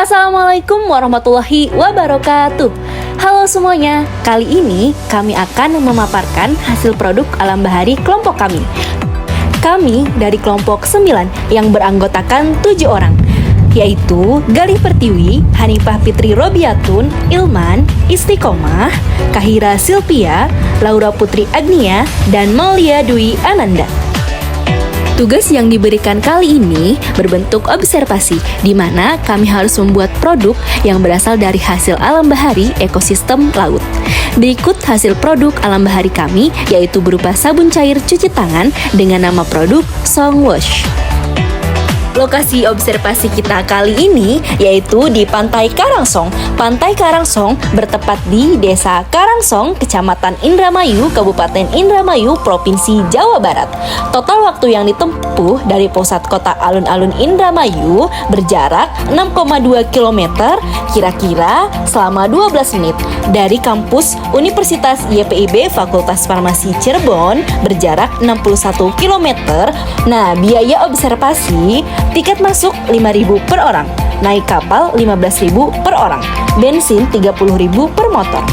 Assalamualaikum warahmatullahi wabarakatuh. Halo semuanya, kali ini kami akan memaparkan hasil produk alam bahari kelompok kami. Kami dari kelompok 9 yang beranggotakan 7 orang, yaitu Galih Pertiwi, Hanifah Fitri Robiatun, Ilman, Istiqomah, Kahira Silvia, Laura Putri Agnia, dan Malia Dwi Ananda. Tugas yang diberikan kali ini berbentuk observasi, di mana kami harus membuat produk yang berasal dari hasil alam bahari ekosistem laut. Berikut hasil produk alam bahari kami, yaitu berupa sabun cair cuci tangan dengan nama produk Song Wash. Lokasi observasi kita kali ini yaitu di Pantai Karangsong. Pantai Karangsong bertepat di Desa Karangsong, Kecamatan Indramayu, Kabupaten Indramayu, Provinsi Jawa Barat. Total waktu yang ditempuh dari pusat kota alun-alun Indramayu berjarak 6,2 km, kira-kira selama 12 menit. Dari kampus Universitas YPIB Fakultas Farmasi Cirebon berjarak 61 km. Nah, biaya observasi tiket masuk 5.000 per orang, naik kapal 15.000 per orang, bensin 30.000 per motor.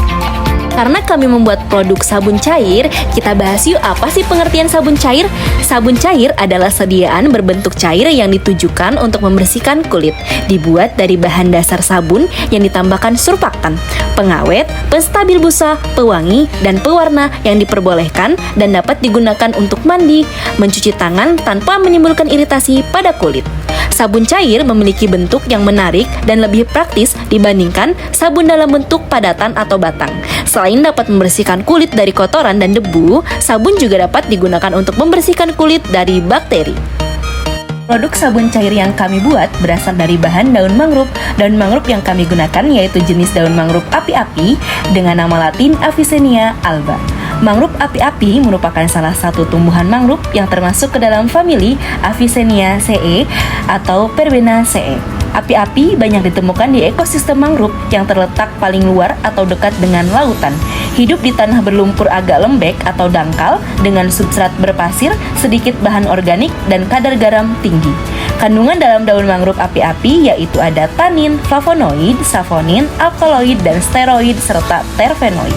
Karena kami membuat produk sabun cair, kita bahas yuk apa sih pengertian sabun cair? Sabun cair adalah sediaan berbentuk cair yang ditujukan untuk membersihkan kulit. Dibuat dari bahan dasar sabun yang ditambahkan surfaktan, pengawet, penstabil busa, pewangi, dan pewarna yang diperbolehkan dan dapat digunakan untuk mandi, mencuci tangan tanpa menimbulkan iritasi pada kulit. Sabun cair memiliki bentuk yang menarik dan lebih praktis dibandingkan sabun dalam bentuk padatan atau batang. Selain dapat membersihkan kulit dari kotoran dan debu, sabun juga dapat digunakan untuk membersihkan kulit dari bakteri. Produk sabun cair yang kami buat berasal dari bahan daun mangrove. Daun mangrove yang kami gunakan yaitu jenis daun mangrove api-api dengan nama latin Avicennia alba. Mangrove api-api merupakan salah satu tumbuhan mangrove yang termasuk ke dalam famili Avicenniaceae atau Verbenaceae. Api-api banyak ditemukan di ekosistem mangrove yang terletak paling luar atau dekat dengan lautan. Hidup di tanah berlumpur agak lembek atau dangkal dengan substrat berpasir, sedikit bahan organik, dan kadar garam tinggi. Kandungan dalam daun mangrove api-api yaitu ada tanin, flavonoid, savonin, alkaloid, dan steroid, serta terpenoid.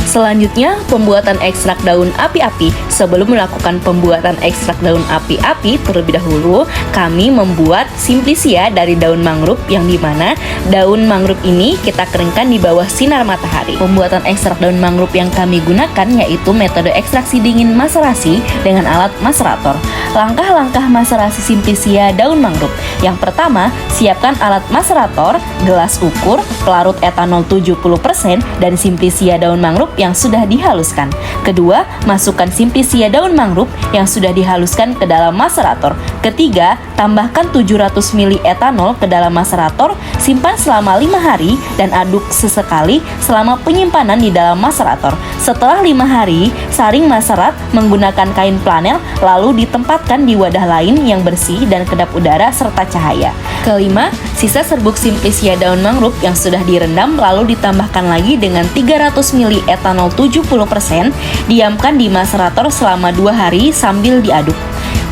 Selanjutnya, pembuatan ekstrak daun api-api. Sebelum melakukan pembuatan ekstrak daun api-api, terlebih dahulu kami membuat simplicia dari daun mangrove, yang dimana daun mangrove ini kita keringkan di bawah sinar matahari. Pembuatan ekstrak daun mangrove yang kami gunakan yaitu metode ekstraksi dingin maserasi dengan alat macerator. Langkah-langkah maserasi simplicia daun mangrove. Yang pertama, siapkan alat macerator, gelas ukur, pelarut etanol 70%, dan simplicia daun mangrove yang sudah dihaluskan. Kedua, masukkan simplicia daun mangrove yang sudah dihaluskan ke dalam macerator. Ketiga, tambahkan 700 ml etanol ke dalam macerator, simpan selama 5 hari dan aduk sesekali selama penyimpanan di dalam macerator. Setelah 5 hari, saring macerat menggunakan kain flanel lalu ditempatkan di wadah lain yang bersih dan kedap udara serta cahaya. Kelima, sisa serbuk simplicia daun mangrove yang sudah direndam lalu ditambahkan lagi dengan 300 ml etanol 70%, diamkan di macerator selama 2 hari sambil diaduk.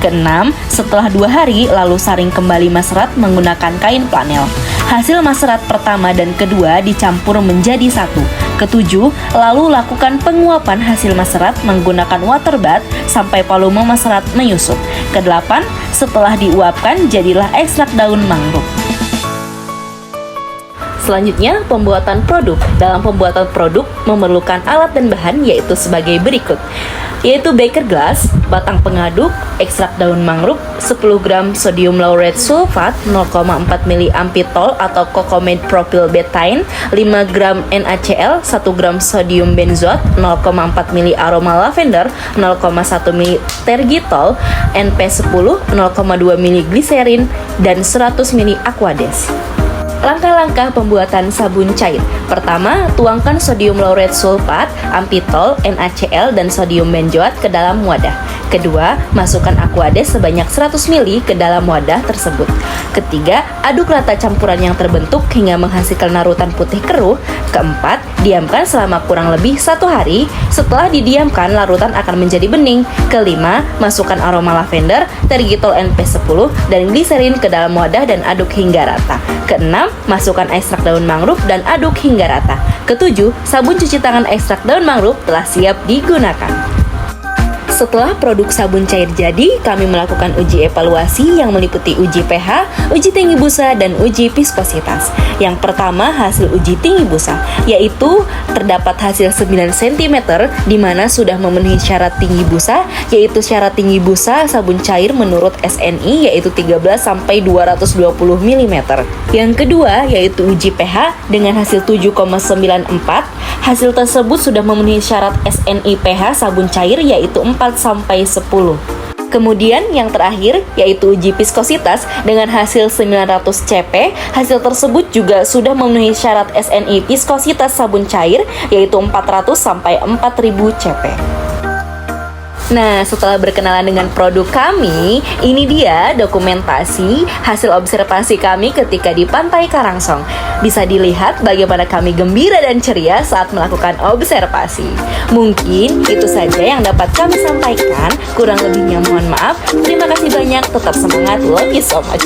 Keenam, setelah 2 hari lalu saring kembali macerat menggunakan kain flanel. Hasil macerat pertama dan kedua dicampur menjadi satu. Ketujuh, lalu lakukan penguapan hasil macerat menggunakan water bath sampai volume macerat menyusut. Kedelapan, setelah diuapkan jadilah ekstrak daun mangrove. Selanjutnya, pembuatan produk. Dalam pembuatan produk memerlukan alat dan bahan yaitu sebagai berikut, yaitu beker glass, batang pengaduk, ekstrak daun mangrove, 10 gram sodium laureth sulfat, 0,4 mili amphitol atau cocomed propyl betaine, 5 gram NaCl, 1 gram sodium benzoat, 0,4 mili aroma lavender, 0,1 mili tergitol, NP10, 0,2 mili gliserin, dan 100 mili aquades. Langkah-langkah pembuatan sabun cair. Pertama, tuangkan sodium laureth sulfat, amphitol, NaCl, dan sodium benzoat ke dalam wadah. Kedua, masukkan Aquades sebanyak 100 ml ke dalam wadah tersebut. Ketiga, aduk rata campuran yang terbentuk hingga menghasilkan larutan putih keruh. Keempat, diamkan selama kurang lebih 1 hari. Setelah didiamkan, larutan akan menjadi bening. Kelima, masukkan aroma lavender, tergitol NP10, dan gliserin ke dalam wadah dan aduk hingga rata. Keenam, masukkan ekstrak daun mangrove dan aduk hingga rata. Ketujuh, sabun cuci tangan ekstrak daun mangrove telah siap digunakan. Setelah produk sabun cair jadi, kami melakukan uji evaluasi yang meliputi uji pH, uji tinggi busa, dan uji viskositas. Yang pertama, hasil uji tinggi busa, yaitu terdapat hasil 9 cm di mana sudah memenuhi syarat tinggi busa, yaitu syarat tinggi busa sabun cair menurut SNI yaitu 13-220 mm. Yang kedua, yaitu uji pH dengan hasil 7,94. Hasil tersebut sudah memenuhi syarat SNI pH sabun cair yaitu 4-10. Kemudian yang terakhir yaitu uji viskositas dengan hasil 900 cp. Hasil tersebut juga sudah memenuhi syarat SNI viskositas sabun cair yaitu 400-4000 cp. Nah, setelah berkenalan dengan produk kami, ini dia dokumentasi hasil observasi kami ketika di Pantai Karangsong. Bisa dilihat bagaimana kami gembira dan ceria saat melakukan observasi. Mungkin itu saja yang dapat kami sampaikan. Kurang lebihnya mohon maaf. Terima kasih banyak. Tetap semangat. Love you so much.